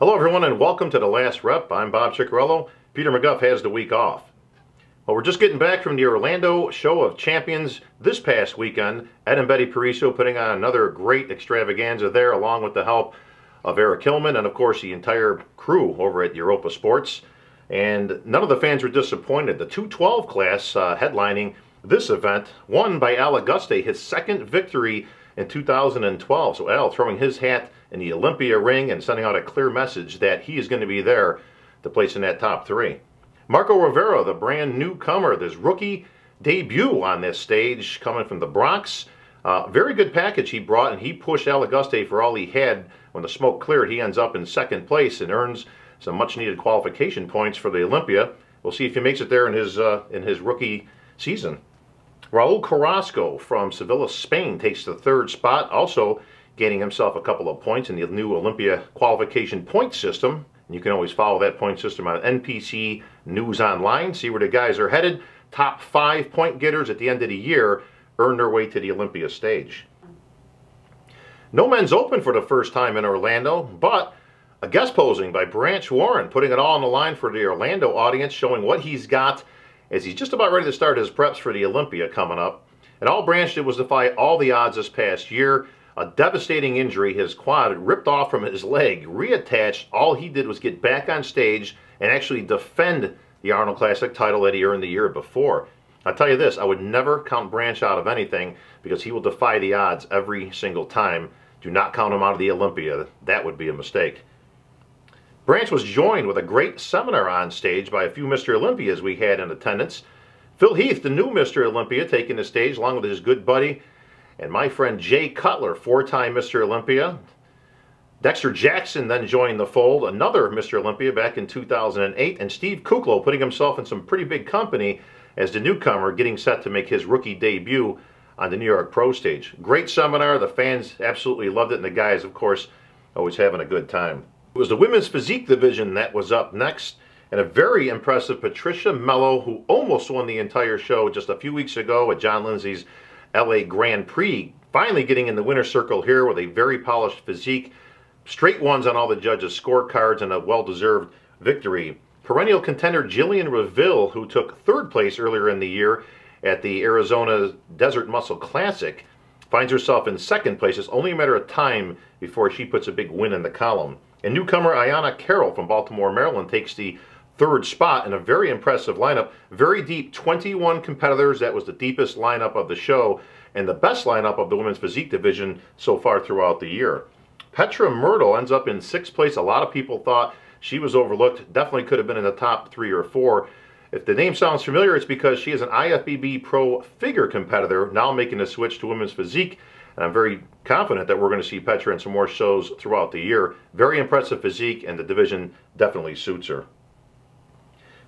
Hello everyone and welcome to The Last Rep. I'm Bob Ciccarello. Peter McGuff has the week off. Well, we're just getting back from the Orlando Show of Champions this past weekend. Ed and Betty Pariso putting on another great extravaganza there, along with the help of Eric Hillman and of course the entire crew over at Europa Sports. And none of the fans were disappointed. The 212 class headlining this event, won by Al Auguste, his second victory in 2012. So Al throwing his hat in the Olympia ring and sending out a clear message that he is going to be there to place in that top three. Marco Rivera, the brand newcomer, this rookie debut on this stage, coming from the Bronx. Very good package he brought, and he pushed Al Auguste for all he had. When the smoke cleared, he ends up in second place and earns some much-needed qualification points for the Olympia. We'll see if he makes it there in his rookie season. Raul Carrasco from Sevilla, Spain, takes the third spot, also gaining himself a couple of points in the new Olympia qualification point system. You can always follow that point system on NPC News Online, see where the guys are headed. Top 5 point getters at the end of the year earn their way to the Olympia stage. No men's open for the first time in Orlando, but a guest posing by Branch Warren, putting it all on the line for the Orlando audience, showing what he's got as he's just about ready to start his preps for the Olympia coming up. And all Branch did was defy all the odds this past year. A devastating injury, his quad ripped off from his leg, reattached. All he did was get back on stage and actually defend the Arnold Classic title that he earned the year before. I'll tell you this, I would never count Branch out of anything because he will defy the odds every single time. Do not count him out of the Olympia. That would be a mistake. Branch was joined with a great seminar on stage by a few Mr. Olympias we had in attendance. Phil Heath, the new Mr. Olympia, taking the stage along with his good buddy and my friend Jay Cutler, 4-time Mr. Olympia. Dexter Jackson then joined the fold, another Mr. Olympia back in 2008, and Steve Kuklo putting himself in some pretty big company as the newcomer, getting set to make his rookie debut on the New York Pro stage. Great seminar, the fans absolutely loved it, and the guys, of course, always having a good time. It was the women's physique division that was up next, and a very impressive Patricia Mello, who almost won the entire show just a few weeks ago at John Lindsay's LA Grand Prix, finally getting in the winner's circle here with a very polished physique, straight ones on all the judges' scorecards, and a well-deserved victory. Perennial contender Jillian Reville, who took third place earlier in the year at the Arizona Desert Muscle Classic, finds herself in second place. It's only a matter of time before she puts a big win in the column. And newcomer Ayana Carroll from Baltimore, Maryland, takes the third spot in a very impressive lineup. Very deep, 21 competitors. That was the deepest lineup of the show and the best lineup of the women's physique division so far throughout the year. Petra Myrtle ends up in sixth place. A lot of people thought she was overlooked. Definitely could have been in the top 3 or 4. If the name sounds familiar, it's because she is an IFBB Pro figure competitor, now making a switch to women's physique. And I'm very confident that we're going to see Petra in some more shows throughout the year. Very impressive physique, and the division definitely suits her.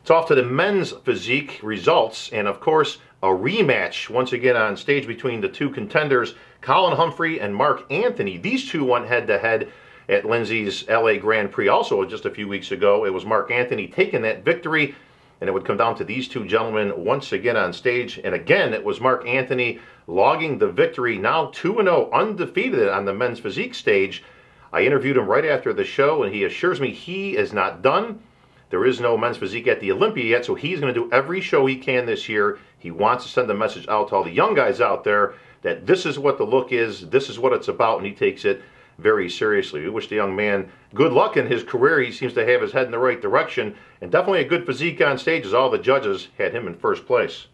It's off to the men's physique results, and of course, a rematch once again on stage between the two contenders, Colin Humphrey and Mark Anthony. These two went head-to-head at Lindsay's LA Grand Prix also just a few weeks ago. It was Mark Anthony taking that victory, and it would come down to these two gentlemen once again on stage. And again, it was Mark Anthony logging the victory, now 2-0, undefeated on the men's physique stage. I interviewed him right after the show, and he assures me he is not done. There is no men's physique at the Olympia yet, so he's going to do every show he can this year. He wants to send a message out to all the young guys out there that this is what the look is, this is what it's about, and he takes it very seriously. We wish the young man good luck in his career. He seems to have his head in the right direction, and definitely a good physique on stage, as all the judges had him in first place.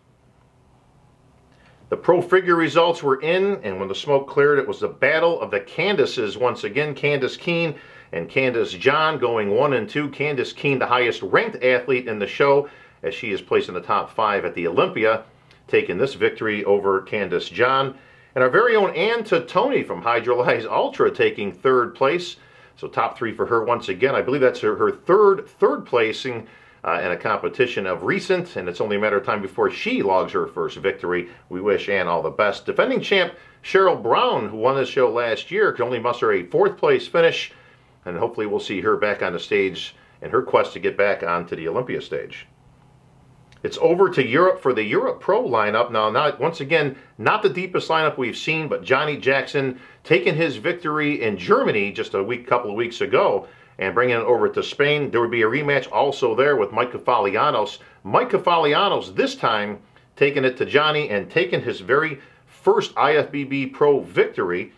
The pro figure results were in, and when the smoke cleared, it was the battle of the Candices once again. Candice Keene and Candice John going 1 and 2. Candice Keene, the highest ranked athlete in the show, as she is placed in the top 5 at the Olympia, taking this victory over Candice John. And our very own Ann Tony from Hydrolyze Ultra taking third place. So top 3 for her once again. I believe that's her third placing in a competition of recent, and it's only a matter of time before she logs her first victory. We wish Ann all the best. Defending champ Cheryl Brown, who won this show last year, could only muster a 4th place finish, and hopefully we'll see her back on the stage in her quest to get back onto the Olympia stage. It's over to Europe for the Europe Pro lineup. Now, once again, not the deepest lineup we've seen, but Johnny Jackson taking his victory in Germany just a couple of weeks ago. and bringing it over to Spain. There would be a rematch also there with Mike Kefalianos. Mike Kefalianos this time taking it to Johnny and taking his very first IFBB Pro victory.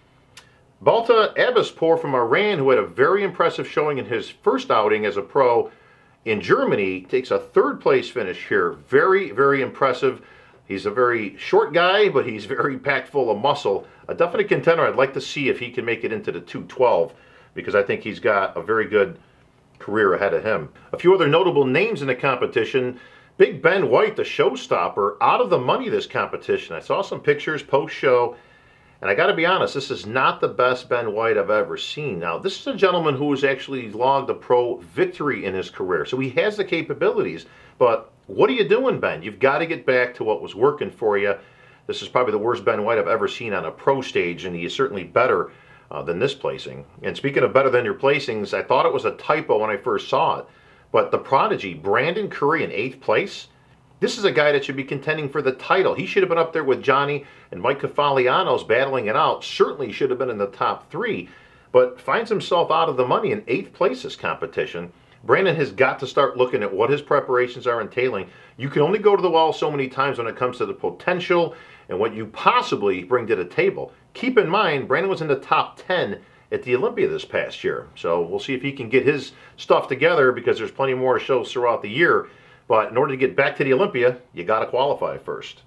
Balta Abispor from Iran, who had a very impressive showing in his first outing as a pro in Germany, takes a third place finish here. Very, very impressive. He's a very short guy, but he's very packed full of muscle. A definite contender. I'd like to see if he can make it into the 212, because I think he's got a very good career ahead of him. A few other notable names in the competition. Big Ben White, the showstopper, out of the money this competition. I saw some pictures post-show, and I got to be honest, this is not the best Ben White I've ever seen. Now, this is a gentleman who has actually logged a pro victory in his career, so he has the capabilities. But what are you doing, Ben? You've got to get back to what was working for you. This is probably the worst Ben White I've ever seen on a pro stage, and he is certainly better than this placing. And speaking of better than your placings, I thought it was a typo when I first saw it. But the prodigy, Brandon Curry in 8th place, this is a guy that should be contending for the title. He should have been up there with Johnny and Mike Kefalianos battling it out. Certainly should have been in the top 3, but finds himself out of the money in 8th place this competition. Brandon has got to start looking at what his preparations are entailing. You can only go to the well so many times when it comes to the potential and what you possibly bring to the table. Keep in mind, Brandon was in the top 10 at the Olympia this past year. So we'll see if he can get his stuff together, because there's plenty more shows throughout the year. But in order to get back to the Olympia, you got to qualify first.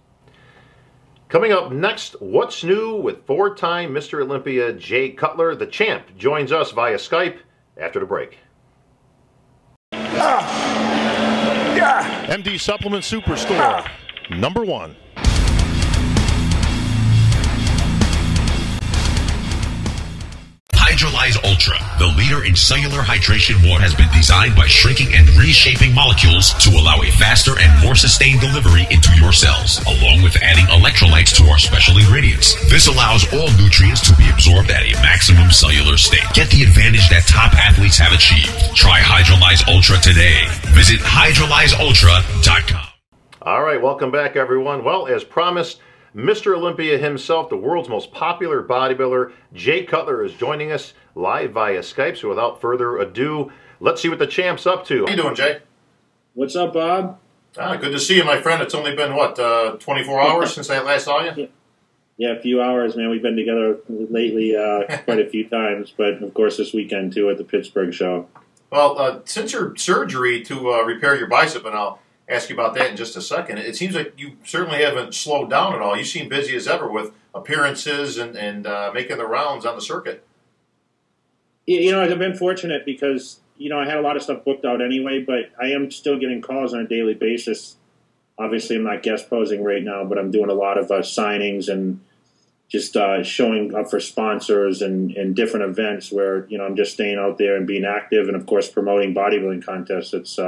Coming up next, what's new with 4-time Mr. Olympia Jay Cutler? The champ joins us via Skype after the break. MD Supplement Superstore, number 1. Hydrolyze Ultra, the leader in cellular hydration water, has been designed by shrinking and reshaping molecules to allow a faster and more sustained delivery into your cells, along with adding electrolytes to our special ingredients. This allows all nutrients to be absorbed at a maximum cellular state. Get the advantage that top athletes have achieved. Try Hydrolyze Ultra today. Visit hydrolyzeultra.com. All right, welcome back, everyone. Well, as promised, Mr. Olympia himself, the world's most popular bodybuilder, Jay Cutler, is joining us live via Skype. So without further ado, let's see what the champ's up to. How you doing, Jay? What's up, Bob? Good to see you, my friend. It's only been, what, 24 hours since I last saw you? Yeah, a few hours, man. We've been together lately quite a few times, but, of course, this weekend, too, at the Pittsburgh show. Well, since your surgery to repair your bicep, and I'll ask you about that in just a second, it seems like you certainly haven't slowed down at all. You seem busy as ever with appearances and making the rounds on the circuit. You know, I've been fortunate because, you know, I had a lot of stuff booked out anyway, but I am still getting calls on a daily basis. Obviously, I'm not guest posing right now, but I'm doing a lot of signings and just showing up for sponsors and different events where, you know, I'm just staying out there and being active and, of course, promoting bodybuilding contests. It's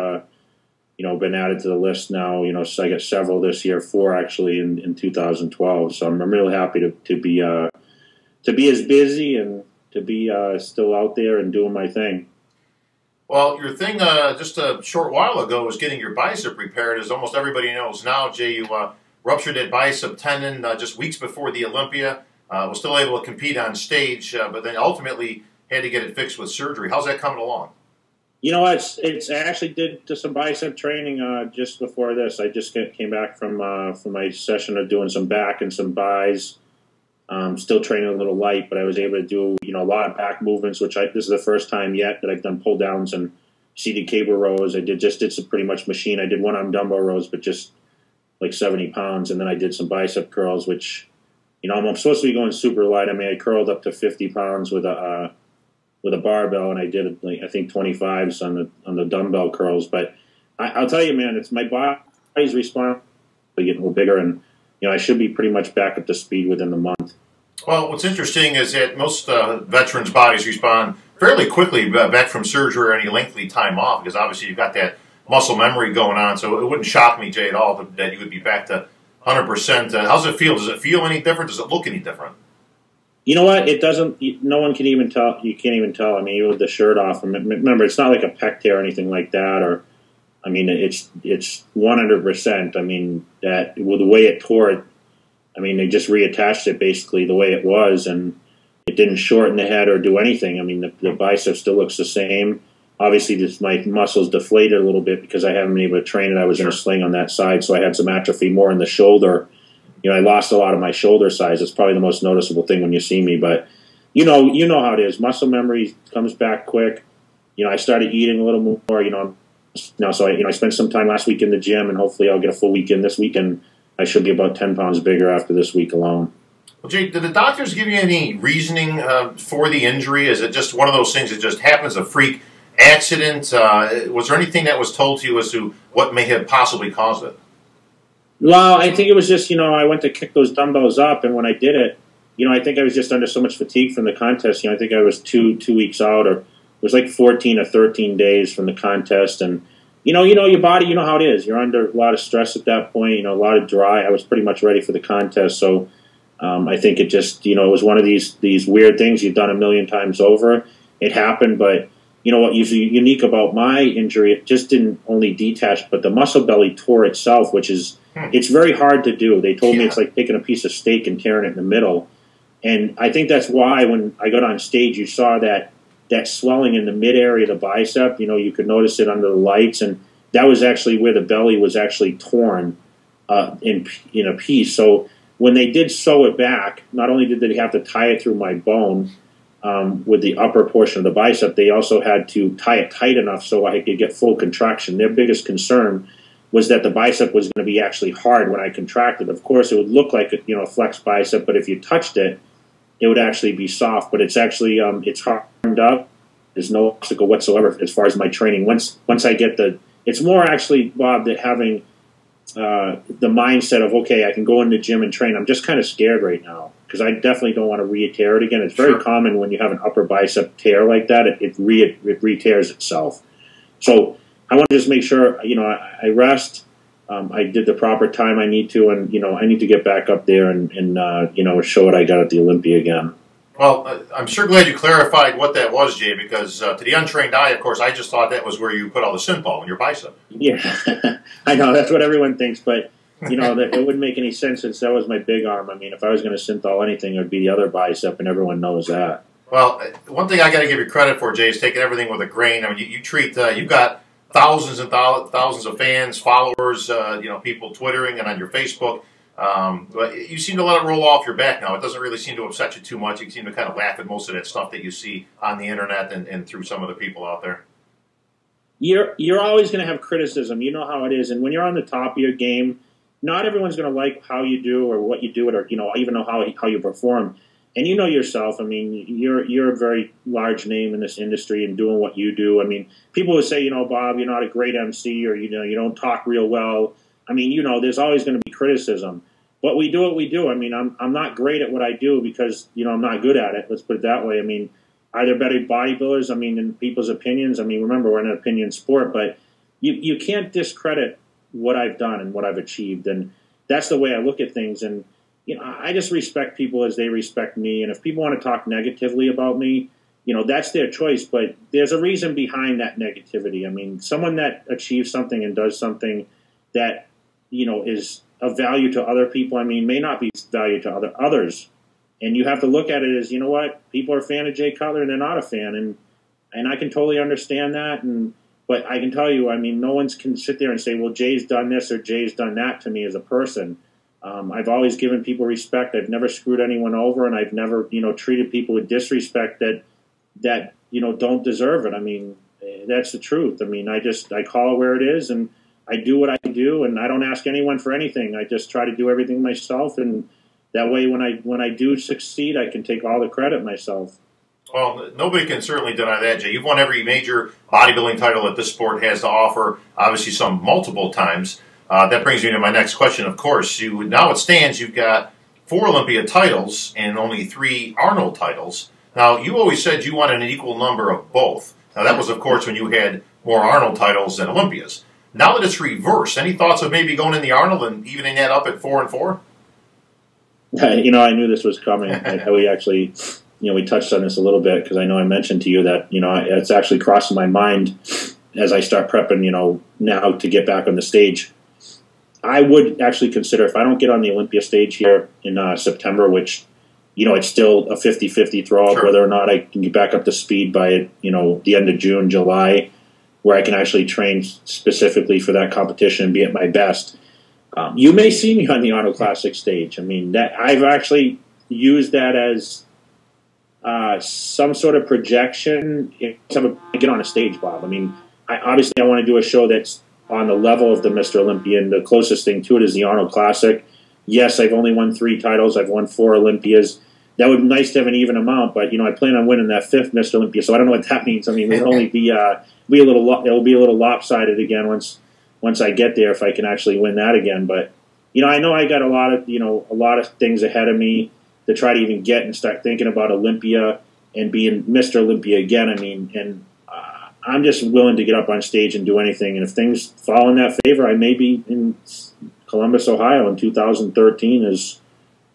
you know, been added to the list now. You know, so I got several this year, 4 actually in 2012. So I'm really happy to be as busy and to be still out there and doing my thing. Well, your thing just a short while ago was getting your bicep repaired. As almost everybody knows now, Jay, you ruptured that bicep tendon just weeks before the Olympia. Was still able to compete on stage, but then ultimately had to get it fixed with surgery. How's that coming along? You know, I actually did some bicep training just before this. I just came back from my session of doing some back and some buys. Still training a little light, but I was able to do, you know, a lot of back movements, which this is the first time yet that I've done pull downs and seated cable rows. I did some pretty much machine. I did one-arm dumbbell rows, but just like 70 pounds, and then I did some bicep curls, which, you know, I'm supposed to be going super light. I mean, I curled up to 50 pounds with a barbell, and I did like I think 25s on the dumbbell curls. But I'll tell you, man, it's my body's responding, getting a little bigger, and you know, I should be pretty much back up to speed within the month. Well, what's interesting is that most veterans' bodies respond fairly quickly back from surgery or any lengthy time off, because obviously you've got that muscle memory going on. So it wouldn't shock me, Jay, at all that you would be back to 100%. How's it feel? Does it feel any different? Does it look any different? You know what? It doesn't. No one can even tell. You can't even tell. I mean, even with the shirt off. Remember, it's not like a pec tear or anything like that. Or, I mean, it's 100%. I mean, that with the way it tore it. I mean, they just reattached it basically the way it was, and it didn't shorten the head or do anything. I mean, the bicep still looks the same. obviously just my muscles deflated a little bit because I haven't been able to train it. I was in a sling on that side, so I had some atrophy more in the shoulder. I lost a lot of my shoulder size. It's probably the most noticeable thing when you see me, but you know how it is. Muscle memory comes back quick. I started eating a little more, now, so I spent some time last week in the gym, and hopefully I'll get a full weekend this week, and I should be about 10 pounds bigger after this week alone. Well, Jay, did the doctors give you any reasoning for the injury? Is it just one of those things that just happens, a freak accident? Was there anything that was told to you as to what may have possibly caused it? Well, I think it was just, I went to kick those dumbbells up, and when I did it, I think I was just under so much fatigue from the contest. I think I was two weeks out, or it was like 14 or 13 days from the contest, and your body, you know how it is. You're under a lot of stress at that point, a lot of dry. I was pretty much ready for the contest, so I think it just, it was one of these weird things you've done a million times over. It happened, but what was unique about my injury, it just didn't only detach, but the muscle belly tore itself, which is, it's very hard to do. They told me it's like taking a piece of steak and tearing it in the middle. And I think that's why when I got on stage, you saw that swelling in the mid area of the bicep. You could notice it under the lights, and that was actually where the belly was actually torn in a piece. So when they did sew it back, not only did they have to tie it through my bone with the upper portion of the bicep, they also had to tie it tight enough so I could get full contraction. Their biggest concern was that the bicep was going to be actually hard when I contracted. Of course, it would look like a flexed bicep, but if you touched it, it would actually be soft. But it's actually it's hardened up. There's no obstacle whatsoever as far as my training. Once I get it's more actually, Bob, that having the mindset of, okay, I can go in the gym and train. I'm just kind of scared right now because I definitely don't want to re-tear it again. It's very common when you have an upper bicep tear like that, it re-tears itself. So I want to just make sure, I rest. I did the proper time I need to, and, I need to get back up there and show what I got at the Olympia again. Well, I'm sure glad you clarified what that was, Jay, because to the untrained eye, of course, I just thought that was where you put all the synthol in your bicep. Yeah, I know. That's what everyone thinks, but, that it wouldn't make any sense since that was my big arm. I mean, if I was going to synthol anything, it would be the other bicep, and everyone knows that. Well, one thing I got to give you credit for, Jay, is taking everything with a grain. I mean, you treat, you've got thousands and thousands of fans, followers, people twittering and on your Facebook. But you seem to let it roll off your back now. It doesn't really seem to upset you too much. You seem to kind of laugh at most of that stuff that you see on the internet and through some of the people out there. You're always going to have criticism. You know how it is. And when you're on the top of your game, not everyone's going to like how you do or what you do, or even know how you perform. And you know yourself. I mean, you're a very large name in this industry and doing what you do. I mean, people would say, Bob, you're not a great MC, or you don't talk real well. I mean, there's always going to be criticism. But we do what we do. I mean, I'm not great at what I do because I'm not good at it. Let's put it that way. I mean, are there better bodybuilders? I mean, in people's opinions. I mean, remember, we're in an opinion sport, but you can't discredit what I've done and what I've achieved, and that's the way I look at things. And I just respect people as they respect me. And if people want to talk negatively about me, that's their choice. But there's a reason behind that negativity. I mean, someone that achieves something and does something that, is of value to other people, I mean, may not be value to others. And you have to look at it as, people are a fan of Jay Cutler and they're not a fan. And I can totally understand that. But I can tell you, I mean, no one can sit there and say, well, Jay's done this or Jay's done that to me as a person. I've always given people respect. I've never screwed anyone over, and I've never, treated people with disrespect that don't deserve it. I mean, that's the truth. I mean, I call it where it is, and I do what I do, and I don't ask anyone for anything. I just try to do everything myself, and that way, when I do succeed, I can take all the credit myself. Well, nobody can certainly deny that, Jay. You've won every major bodybuilding title that this sport has to offer, obviously some multiple times. That brings me to my next question, of course. Now it stands, you've got 4 Olympia titles and only 3 Arnold titles. Now, you always said you wanted an equal number of both. Now, that was, of course, when you had more Arnold titles than Olympias. Now that it's reversed, any thoughts of maybe going in the Arnold and evening that up at 4 and 4? I knew this was coming. We actually, we touched on this a little bit because I know I mentioned to you that, it's actually crossing my mind as I start prepping, now to get back on the stage. I would actually consider, if I don't get on the Olympia stage here in September, which, it's still a 50-50 throw up whether or not I can get back up to speed by, the end of June, July, where I can actually train specifically for that competition and be at my best. You may see me on the Auto Classic stage. I mean, that I've actually used that as some sort of projection to get on a stage, Bob. I mean, I want to do a show that's on the level of the Mr. Olympia, and the closest thing to it is the Arnold Classic. Yes, I've only won 3 titles. I've won 4 Olympias. That would be nice to have an even amount, but I plan on winning that 5th Mr. Olympia, so I don't know what that means. I mean, it'll only be it'll be a little lopsided again once I get there, if I can actually win that again. But I know I got a lot of things ahead of me to try to even get and start thinking about Olympia and being Mr. Olympia again. I mean, and I'm just willing to get up on stage and do anything. And if things fall in that favor, I may be in Columbus, Ohio in 2013 as,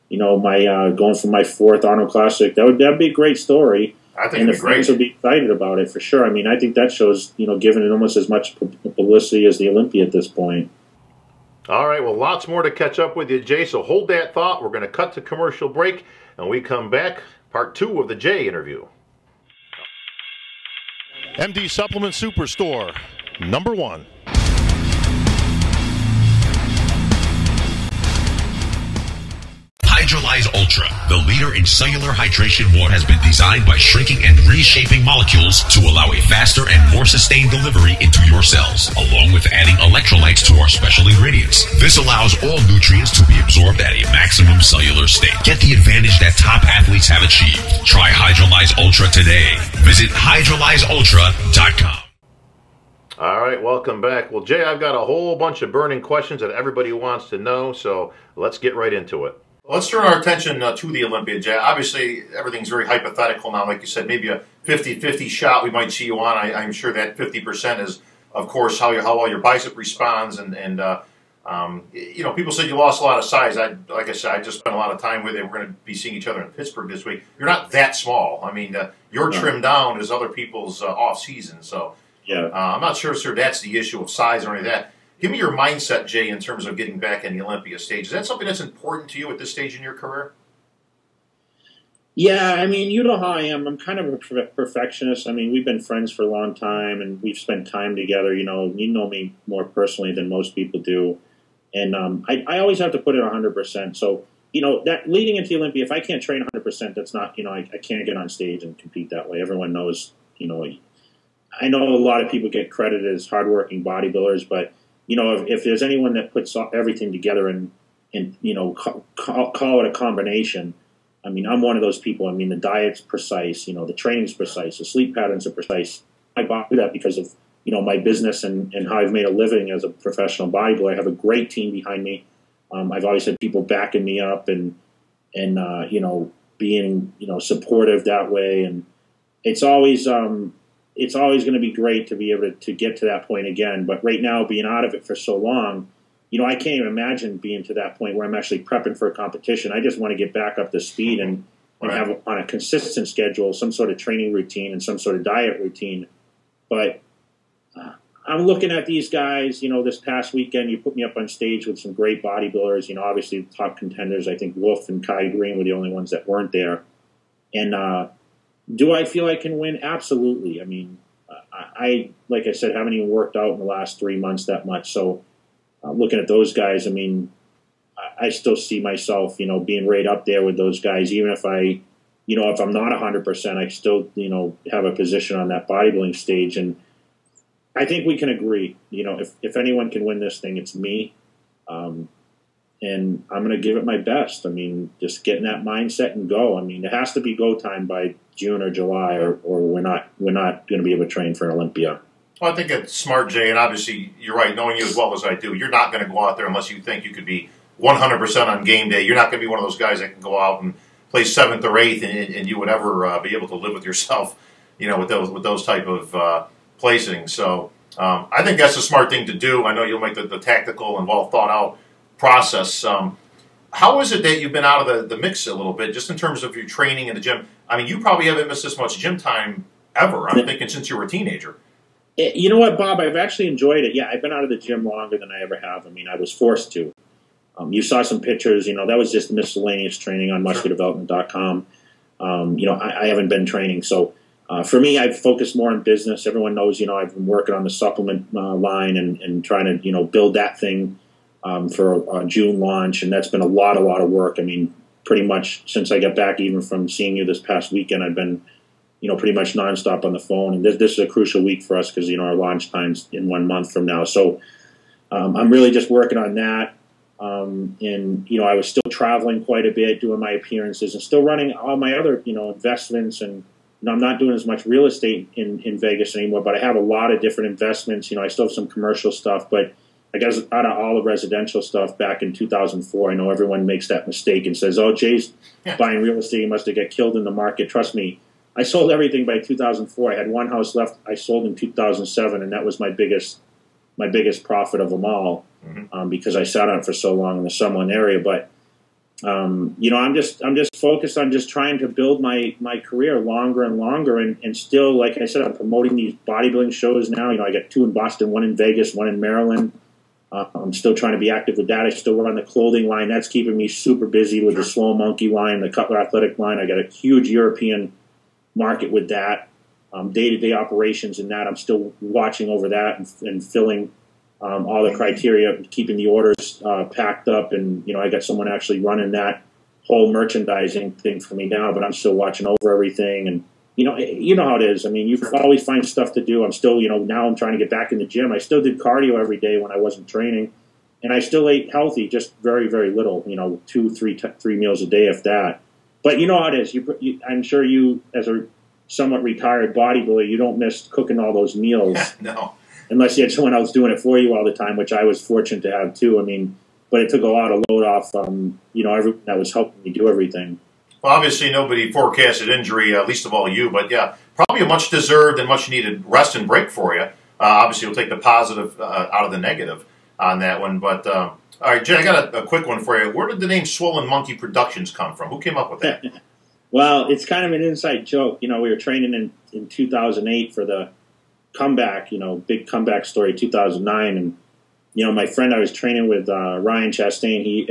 my going for my 4th Arnold Classic. That'd be a great story. I think and it'd the be great. fans would be excited about it for sure. I mean, I think that shows, given it almost as much publicity as the Olympia at this point. All right, well, lots more to catch up with you, Jay, so hold that thought. We're going to cut to commercial break, and we come back, part 2 of the Jay interview. MD Supplement Superstore, number 1. Hydrolyze Ultra, the leader in cellular hydration water, has been designed by shrinking and reshaping molecules to allow a faster and more sustained delivery into your cells, along with adding electrolytes to our special ingredients. This allows all nutrients to be absorbed at a maximum cellular state. Get the advantage that top athletes have achieved. Try Hydrolyze Ultra today. Visit hydrolyzeultra.com. All right, welcome back. Well, Jay, I've got a whole bunch of burning questions that everybody wants to know, so let's get right into it. Let's turn our attention to the Olympia, Jay. Obviously, everything's very hypothetical now. Like you said, maybe a 50-50 shot we might see you on. I'm sure that 50% is, of course, how well your bicep responds. And people said you lost a lot of size. Like I said, I just spent a lot of time with you. We're going to be seeing each other in Pittsburgh this week. You're not that small. I mean, you're trimmed down as other people's off-season. So I'm not sure, sir, that's the issue of size or any of that. Give me your mindset, Jay, in terms of getting back in the Olympia stage. Is that something that's important to you at this stage in your career? Yeah, I mean, you know how I am. I'm kind of a perfectionist. I mean, we've been friends for a long time, and we've spent time together. You know me more personally than most people do. And I always have to put it 100%. So, that leading into the Olympia, if I can't train 100%, that's not, I can't get on stage and compete that way. Everyone knows, I know a lot of people get credited as hardworking bodybuilders, but if there's anyone that puts everything together and call it a combination, I mean, I'm one of those people. I mean, the diet's precise, the training's precise, the sleep patterns are precise. I do that because of, my business and how I've made a living as a professional bodybuilder. I have a great team behind me. I've always had people backing me up and being, supportive that way. And it's always going to be great to be able to get to that point again. But right now, being out of it for so long, I can't even imagine being to that point where I'm actually prepping for a competition. I just want to get back up to speed and have on a consistent schedule, some sort of training routine and some sort of diet routine. But I'm looking at these guys, this past weekend, you put me up on stage with some great bodybuilders, obviously the top contenders. I think Wolf and Kai Green were the only ones that weren't there. And, do I feel I can win? Absolutely. I mean, I like I said, haven't even worked out in the last 3 months that much. So looking at those guys, I mean, I still see myself, being right up there with those guys. Even if if I'm not 100%, I still, have a position on that bodybuilding stage. And I think we can agree, if anyone can win this thing, it's me. And I'm going to give it my best. I mean, just get in that mindset and go. I mean, it has to be go time by June or July, or we're not going to be able to train for an Olympia. Well, I think it's smart, Jay, and obviously you're right. Knowing you as well as I do, you're not going to go out there unless you think you could be 100% on game day. You're not going to be one of those guys that can go out and play 7th or 8th, and you would ever be able to live with yourself, with those type of placings. So I think that's a smart thing to do. I know you'll make the tactical and well thought out process. How is it that you've been out of the mix a little bit, just in terms of your training in the gym? I mean, you probably haven't missed this much gym time ever. I'm thinking since you were a teenager. You know what, Bob? I've actually enjoyed it. Yeah, I've been out of the gym longer than I ever have. I mean, I was forced to. You saw some pictures, that was just miscellaneous training on musculardevelopment.com. I haven't been training. So for me, I've focused more on business. Everyone knows, I've been working on the supplement line and trying to, build that thing for a June launch. And that's been a lot of work. I mean, pretty much since I got back, even from seeing you this past weekend, I've been, pretty much nonstop on the phone. And this is a crucial week for us because, our launch time's in 1 month from now. So I'm really just working on that. I was still traveling quite a bit, doing my appearances and still running all my other, investments. And I'm not doing as much real estate in Vegas anymore, but I have a lot of different investments. I still have some commercial stuff, but I got out of all the residential stuff back in 2004. I know everyone makes that mistake and says, oh, Jay's buying real estate. He must have got killed in the market. Trust me, I sold everything by 2004. I had one house left. I sold in 2007, and that was my biggest profit of them all, because I sat on it for so long in the Summerlin area. But I'm just focused on just trying to build my career longer and longer, and still, like I said, I'm promoting these bodybuilding shows now. I got 2 in Boston, 1 in Vegas, 1 in Maryland. I'm still trying to be active with that. I still run the clothing line. That's keeping me super busy with the Swole Monkey line, the Cutler Athletic line. I got a huge European market with that. Day-to-day operations in that, I'm still watching over that and filling all the criteria, keeping the orders packed up. And, I got someone actually running that whole merchandising thing for me now, but I'm still watching over everything. And, you know how it is. I mean, you always find stuff to do. I'm still, now I'm trying to get back in the gym. I still did cardio every day when I wasn't training. And I still ate healthy, just very, very little, 2-3 meals a day, if that. But you know how it is. I'm sure you, as a somewhat retired bodybuilder, you don't miss cooking all those meals. No. Unless you had someone else doing it for you all the time, which I was fortunate to have too. I mean, but it took a lot of load off, everyone that was helping me do everything. Well, obviously nobody forecasted injury, least of all you, but yeah, probably a much deserved and much needed rest and break for you. Obviously you'll take the positive out of the negative on that one. But all right, Jay, I got a quick one for you. Where did the name Swollen Monkey Productions come from? Who came up with that? Well, it's kind of an inside joke. We were training in 2008 for the comeback, big comeback story, 2009. And, my friend I was training with, Ryan Chastain, he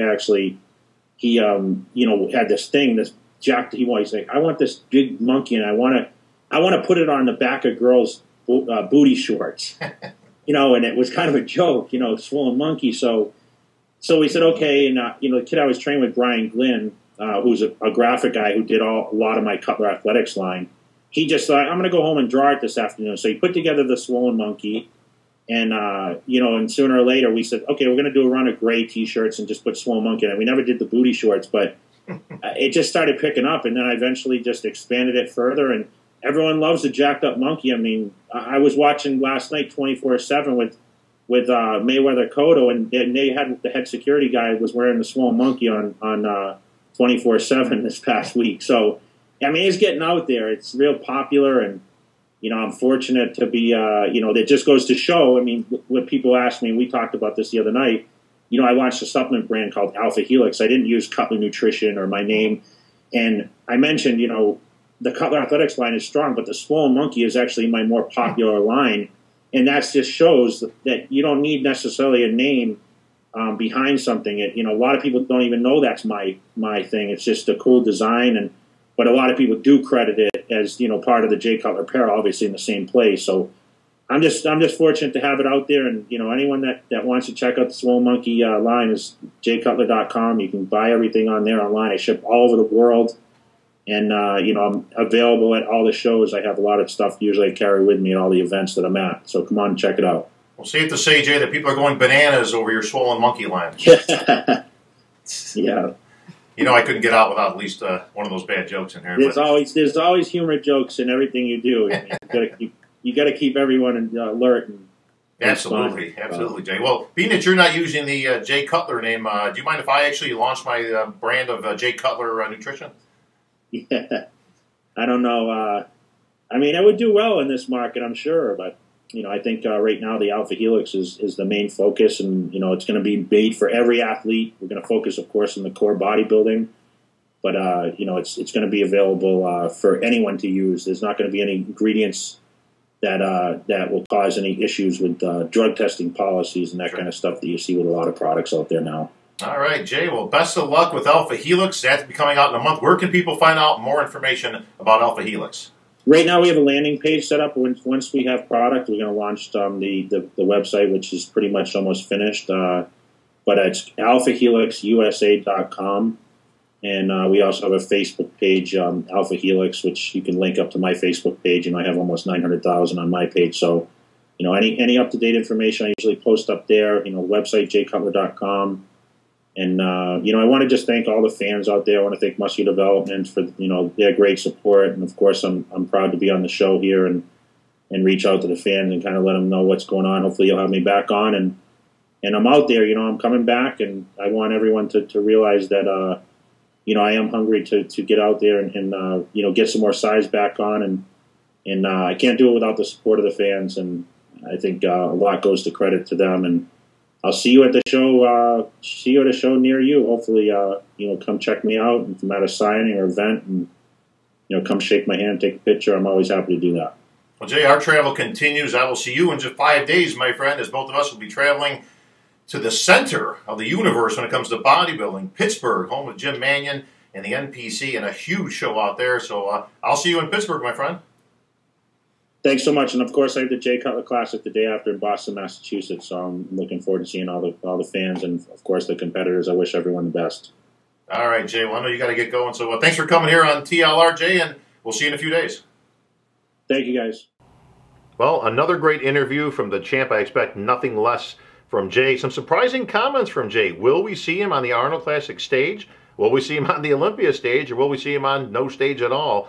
had this thing, this jacked, he's like, I want this big monkey and I want to put it on the back of girls' booty shorts, and it was kind of a joke, Swollen Monkey. So we said, okay. And, the kid I was training with, Brian Glynn, who's a graphic guy who did a lot of my Cutler Athletics line, he just thought, I'm going to go home and draw it this afternoon. So he put together the Swollen Monkey, and, and sooner or later we said, okay, we're going to do a run of gray T-shirts and just put Swollen Monkey in it. We never did the booty shorts, but it just started picking up, and then I eventually just expanded it further, and everyone loves the jacked up monkey. I mean, I was watching last night 24/7 with Mayweather Cotto, and they had the head security guy was wearing the Swollen Monkey on 24/7 this past week. So, I mean, it's getting out there. It's real popular, and, I'm fortunate to be, that just goes to show. I mean, what people ask me, and we talked about this the other night, I launched a supplement brand called Alpha Helix. I didn't use Cutler Nutrition or my name. And I mentioned, the Cutler Athletics line is strong, but the Swollen Monkey is actually my more popular line. And that just shows that you don't need necessarily a name behind something. A lot of people don't even know that's my thing. It's just a cool design, but a lot of people do credit it as part of the Jay Cutler apparel, obviously in the same place. So I'm just fortunate to have it out there, and anyone that wants to check out the Swole Monkey line is jcutler.com. You can buy everything on there online. I ship all over the world, and I'm available at all the shows. I have a lot of stuff usually I carry with me at all the events that I'm at. So come on and check it out. Well, safe to say, Jay, that people are going bananas over your Swollen Monkey line. Yeah. I couldn't get out without at least one of those bad jokes in here. There's always humor jokes in everything you do. You got to keep everyone alert. And absolutely, Jay. Well, being that you're not using the Jay Cutler name, do you mind if I actually launch my brand of Jay Cutler Nutrition? Yeah, I don't know. I mean, it would do well in this market, I'm sure, but I think right now the Alpha Helix is the main focus, and it's going to be made for every athlete. We're going to focus, of course, on the core bodybuilding, but it's going to be available for anyone to use. There's not going to be any ingredients that will cause any issues with drug testing policies and that kind of stuff that you see with a lot of products out there now. All right, Jay. Well, best of luck with Alpha Helix. That's be coming out in a month. Where can people find out more information about Alpha Helix? Right now, we have a landing page set up. Once we have product, we're going to launch the website, which is pretty much almost finished. But it's alphahelixusa.com. And we also have a Facebook page, Alpha Helix, which you can link up to my Facebook page. I have almost 900,000 on my page. So, any up-to-date information I usually post up there. Website, jcutler.com. And, I want to just thank all the fans out there. I want to thank Muscular Development for, their great support. And, of course, I'm proud to be on the show here and reach out to the fans and kind of let them know what's going on. Hopefully you'll have me back on. And I'm out there, I'm coming back. And I want everyone to realize that, I am hungry to get out there and get some more size back on. And I can't do it without the support of the fans. And I think a lot goes to credit to them. And I'll see you at the show. See you at a show near you. Hopefully, come check me out. If I'm at a signing or event, and come shake my hand, take a picture. I'm always happy to do that. Well, Jay, our travel continues. I will see you in just 5 days, my friend, as both of us will be traveling to the center of the universe when it comes to bodybuilding, Pittsburgh, home of Jim Mannion and the NPC, and a huge show out there. So I'll see you in Pittsburgh, my friend. Thanks so much. And, of course, I have the Jay Cutler Classic the day after in Boston, Massachusetts. So I'm looking forward to seeing all the fans and, of course, the competitors. I wish everyone the best. All right, Jay. Well, I know you got to get going. So thanks for coming here on TLR, Jay, and we'll see you in a few days. Thank you, guys. Well, another great interview from the champ. I expect nothing less from Jay. Some surprising comments from Jay. Will we see him on the Arnold Classic stage? Will we see him on the Olympia stage? Or will we see him on no stage at all?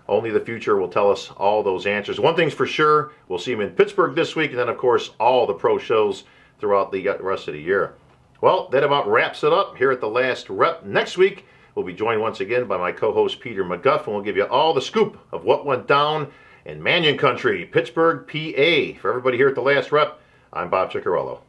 Only the future will tell us all those answers. One thing's for sure, we'll see him in Pittsburgh this week, and then, of course, all the pro shows throughout the rest of the year. Well, that about wraps it up here at The Last Rep. Next week, we'll be joined once again by my co-host Peter McGuff, and we'll give you all the scoop of what went down in Mannion Country, Pittsburgh, PA. For everybody here at The Last Rep, I'm Bob Ciccarello.